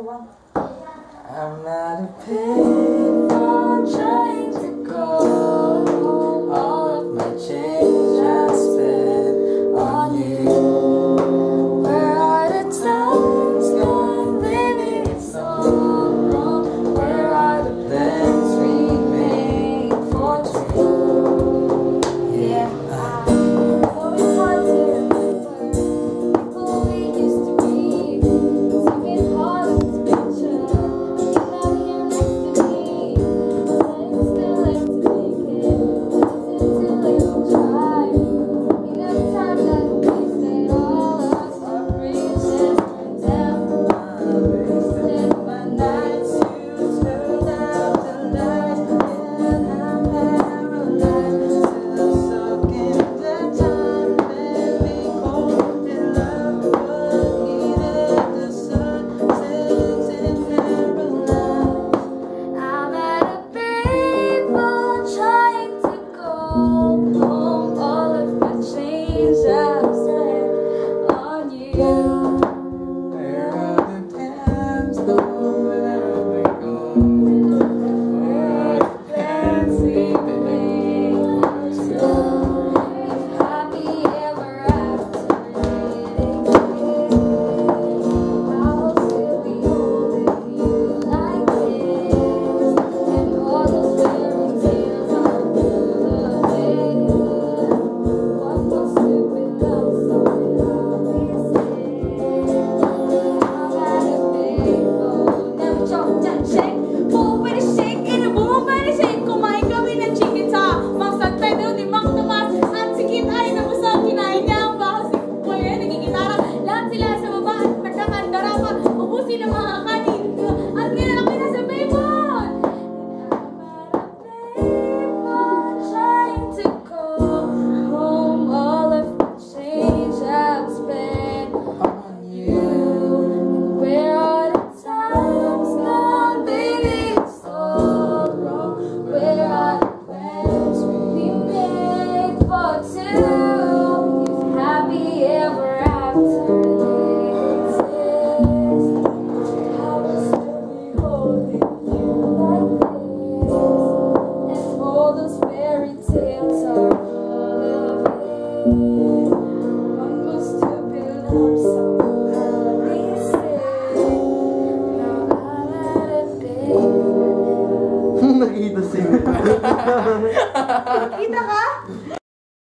I'm not a payphone trying to go. All of my change I spent on you. Where are the times gone, baby? It's all wrong. Where are the plans we made for two? Yeah, always want to remember people we used to be. It's even harder to picture. You're not here next to me, but it's still left to make it. Is it too late to try? Enough time that wasted all of our bridges burned down. Wasted my nights, you turned out the lights, and I'm paralyzed. Still stuck in that time when we called it love, but needed the sunsets and paralyzed. I'm at a payphone trying to go home. All of my change I've spent on you. Where are the times gone? Where have we gone? Where are the plans we made for two? If happy ever after didn't I'll still be holding you like this, and all those fairy tales are full of it. What was stupid love song we said? I'm at a payphone. Never jump and shake. Move with a shake in a boom and a shake. Kumain kami ng chicken sa Mang San Pedro ni Mang Tomas. At si Kit ay nabusog. Kinain niya ang baho. Si Kuya ay nagigitara. Lahat sila sa baba at nagkakandara pa. Ubusin ang mga kanin. At kailangan kami nasa payphone. I'm at a payphone trying to go home. All of the change I've spent on you. And where are the times gone, baby? It's all wrong. Where are the plans we made for two? If happy ever after exists, I will still be holding you like this, and all those fairy tales are full of it. One was stupid love song we said. Now I'm at a payphone. Nakita siya. Kita ka?